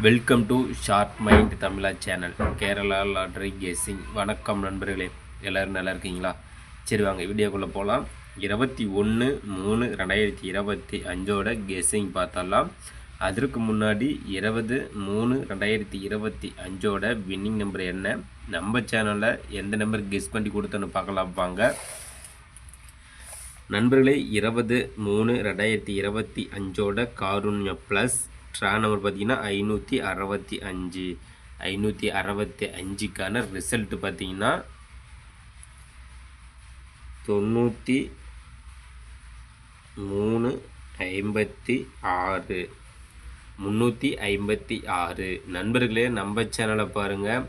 Welcome to short mind Tamizha channel. Kerala lottery guessing. வணக்கம் நண்பர்களே, எல்லோரும் நல்லா இருக்கீங்களா? சரி வாங்க வீடியோக்குள்ளே போகலாம். 21/3/2025 கெஸ்ஸிங் பார்த்தரலாம். அதற்கு முன்னாடி 20/3/2025 வின்னிங் நம்பர் என்ன, நம்ம சேனலில் எந்த நம்பர் கெஸ் பண்ணி கொடுத்தோன்னு பார்க்கலாம் வாங்க நண்பர்களே. 20/3/2025 காருண்யா ப்ளஸ் ட்ரா நம்பர் பார்த்தீங்கன்னா 565. 565க்கான ரிசல்ட் பார்த்தீங்கன்னா 9356. 356. நண்பர்களே, நம்ம சேனலை பாருங்கள்.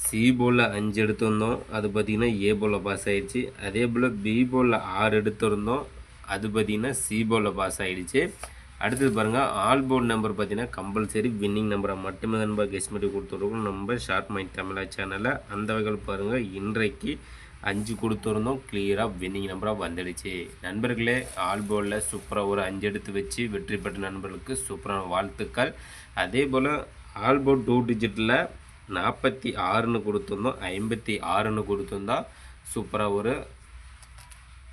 சி போலில் 5 எடுத்திருந்தோம், அது பார்த்திங்கன்னா ஏ போலில் பாஸ் ஆகிடுச்சு. அதே போல் பி போலில் 6 எடுத்திருந்தோம், அது பார்த்திங்கன்னா சி போலில் பாஸ் ஆகிடுச்சு. அடுத்தது பாருங்கள், ஆல் போர்டு நம்பர் பார்த்தீங்கன்னா கம்பல்சரி வின்னிங் நம்பரை மட்டுமே நம்ம கெஸ் பண்ணி கொடுத்துருக்கோம் நம்ம ஷார்ட் மைண்ட் தமிழா சேனலில். அந்த வகையில் பாருங்கள், இன்றைக்கு 5 கொடுத்துருந்தோம், கிளியராக வின்னிங் நம்பராக வந்துடுச்சு. நண்பர்களே, ஆல் போர்டில் சூப்பராக ஒரு 5 எடுத்து வச்சு வெற்றி பெற்ற நண்பர்களுக்கு சூப்பரான வாழ்த்துக்கள். அதே போல் ஆல் போர்டு 2 டிஜிட்டில் 46ன்னு கொடுத்துருந்தோம், 56ன்னு கொடுத்துருந்தோம். சூப்பராக ஒரு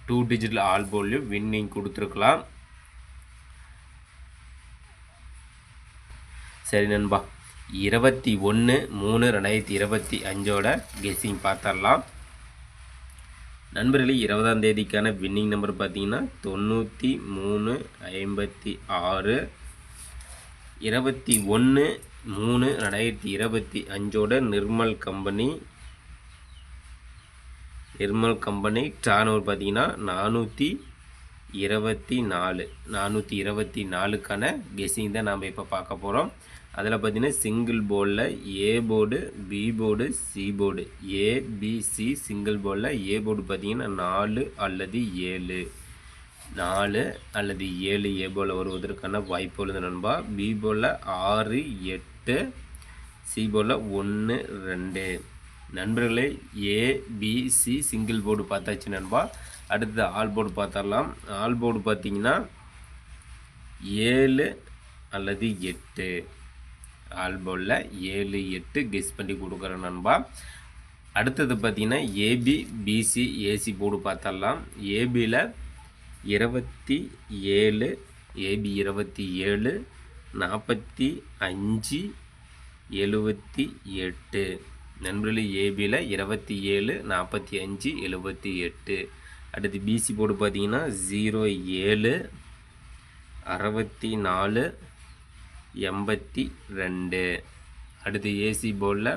2 டிஜிட்டில் ஆல் போர்ட்லேயும் வின்னிங் கொடுத்துருக்கலாம். சரி நண்பா, 21/3/2025 கெஸ்ஸிங் பார்த்துடலாம். நண்பர்களே, 20ஆம் தேதிக்கான வின்னிங் நம்பர் பார்த்தீங்கன்னா 9356. 21/3/2025 நிர்மல் கம்பெனி ட்ரா நம்பர் பார்த்தீங்கன்னா 424. 424க்கான கெஸ்ஸிங் தான் நாம் இப்போ பார்க்க போகிறோம். அதில் பார்த்தீங்கன்னா சிங்கிள் போர்டில் A board, B board, C board, ABC single போர்டில் ஏ போர்டு பார்த்தீங்கன்னா 4 அல்லது 7. 4 அல்லது 7 ஏ போர்டில் வருவதற்கான வாய்ப்பு உள்ளது நண்பா. பி போர்டில் 6, 8, சி போர்டில் 1, 2. நண்பர்களே, ஏபிசி சிங்கிள் போர்டு பார்த்தாச்சு நண்பா. அடுத்தது ஆல் போர்டு பார்த்தரலாம். ஆல் போர்டு பார்த்தீங்கன்னா 7 அல்லது 8. ஆல் போர்டில் 7, 8 கெஸ் பண்ணி கொடுக்குறேன் நண்பா. அடுத்தது பார்த்தீங்கன்னா ஏபி, பிசி, ஏசி போர்டு பார்த்தரலாம். ஏபியில் 27, ஏபி 27, 45, 78. நண்பர்களே, ஏபியில் 27, 45, 78. அடுத்து பிசி போர்டு பார்த்தீங்கன்னா 07, 64, 82. அடுத்து ஏசி போர்டில்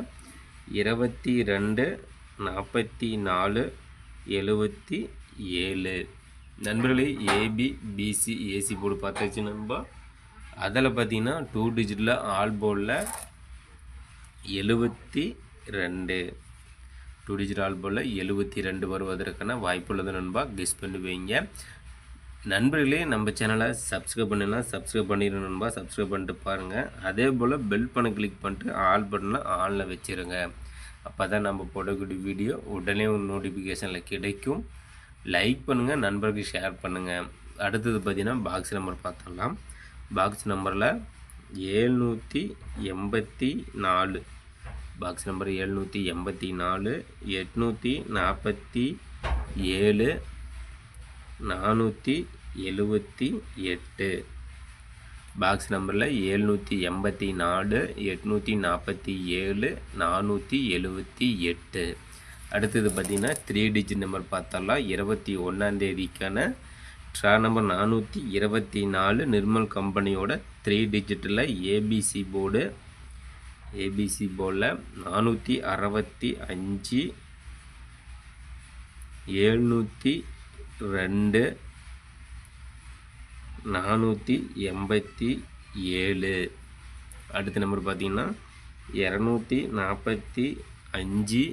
22, 44, 77. நண்பர்களே, ஏபி, பிசி, ஏசி போர்டு பார்த்தாச்சு நண்பா. அதில் பார்த்தீங்கன்னா 2 டிஜிட்டில் ஆல் போர்டில் 72. 2 டிஜிட் ஆல் போர்டில் 72 வருவதற்கான வாய்ப்புள்ளது நண்பா. கெஸ் பண்ணி வைங்க நண்பர்களே. நம்ம சேனலை சப்ஸ்கிரைப் பண்ணலாம், சப்ஸ்கிரைப் பண்ணிடுங்க நண்பா. சப்ஸ்கிரைப் பண்ணிட்டு பாருங்கள். அதே போல் பெல் பண்ண கிளிக் பண்ணிட்டு ஆல் பட்டனை ஆனில் வச்சுருங்க. அப்போ தான் நம்ம போடக்கூடிய வீடியோ உடனே நோட்டிஃபிகேஷனில் கிடைக்கும். லைக் பண்ணுங்கள், நண்பர்களுக்கு ஷேர் பண்ணுங்கள். அடுத்தது பார்த்திங்கன்னா பாக்ஸ் நம்பர் பார்த்துடலாம். பாக்ஸ் நம்பரில் 784. Box number 784, 847, 478. பாக்ஸ் நம்பரில் 784, 847, 478. அடுத்தது பார்த்திங்கன்னா 3 டிஜிட் நம்பர் பார்த்தரலாம். 21ஆம் தேதிக்கான ட்ரா நம்பர் 424 நிர்மல் கம்பெனியோட 3 டிஜிட்டில் ஏபிசி போர்டு. ஏபிசி போர்டில் 465, 702, 487. அடுத்த நம்பர் பார்த்திங்கன்னா 245,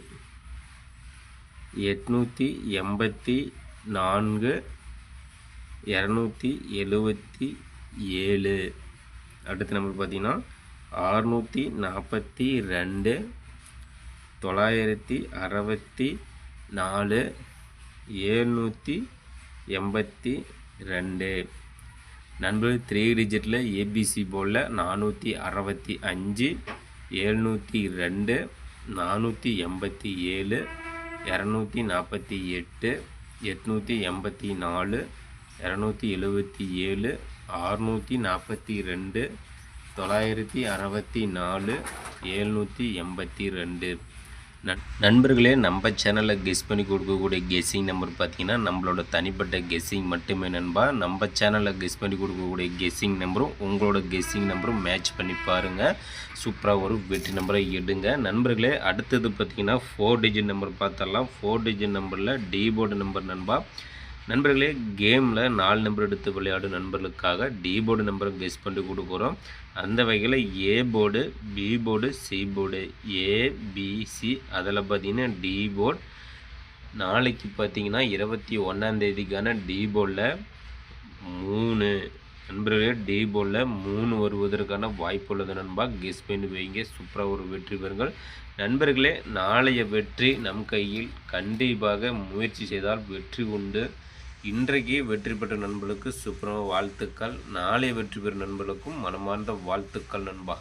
884, 277. அடுத்த நம்பர் பார்த்திங்கன்னா 642, 964, 782. நண்பர்கள் 3 டிஜிட்டில் ஏபிசி போர்டில் 465, 702, 487, 248, 884, 277, 642, 964, 782. நண்பர்களே, நம்ம சேனலில் கெஸ் பண்ணி கொடுக்கக்கூடிய கெஸ்ஸிங் நம்பர் பார்த்தீங்கன்னா நம்மளோட தனிப்பட்ட கெஸ்ஸிங் மட்டுமே நண்பா. நம்ம சேனலில் கெஸ் பண்ணி கொடுக்கக்கூடிய கெஸ்ஸிங் நம்பரும் உங்களோட கெஸ்ஸிங் நம்பரும் மேட்ச் பண்ணி பாருங்கள். சூப்பராக ஒரு வெற்றி நம்பரை எடுங்க நண்பர்களே. அடுத்தது பார்த்தீங்கன்னா 4 டிஜிட் நம்பர் பார்த்தரலாம். 4 டிஜிட் நம்பரில் டி போர்டு நம்பர் நண்பா. நண்பர்களே, கேமில் 4 நம்பர் எடுத்து விளையாடும் நண்பர்களுக்காக டி போர்டு நம்பரை கெஸ் பண்ணி கொடுக்குறோம். அந்த வகையில் A board, B board, C board, ABC, அதில் பார்த்தீங்கன்னா டி போர்டு. நாளைக்கு பார்த்தீங்கன்னா 21ஆம் தேதிக்கான டி போர்டில் 3 நண்பர்களே, டி போர்டில் 3 வருவதற்கான வாய்ப்பு உள்ளது நண்பா. கெஸ் பண்ணி வைங்க, சூப்பராக ஒரு வெற்றி பெறுங்கள் நண்பர்களே. நாளைய வெற்றி நம் கையில். கண்டிப்பாக முயற்சி செய்தால் வெற்றி உண்டு. இன்றைக்கு வெற்றி பெற்ற நண்பர்களுக்கு சூப்பரான வாழ்த்துக்கள். நாளை வெற்றி பெறும் நண்பர்களுக்கும் மனமார்ந்த வாழ்த்துக்கள் நண்பா.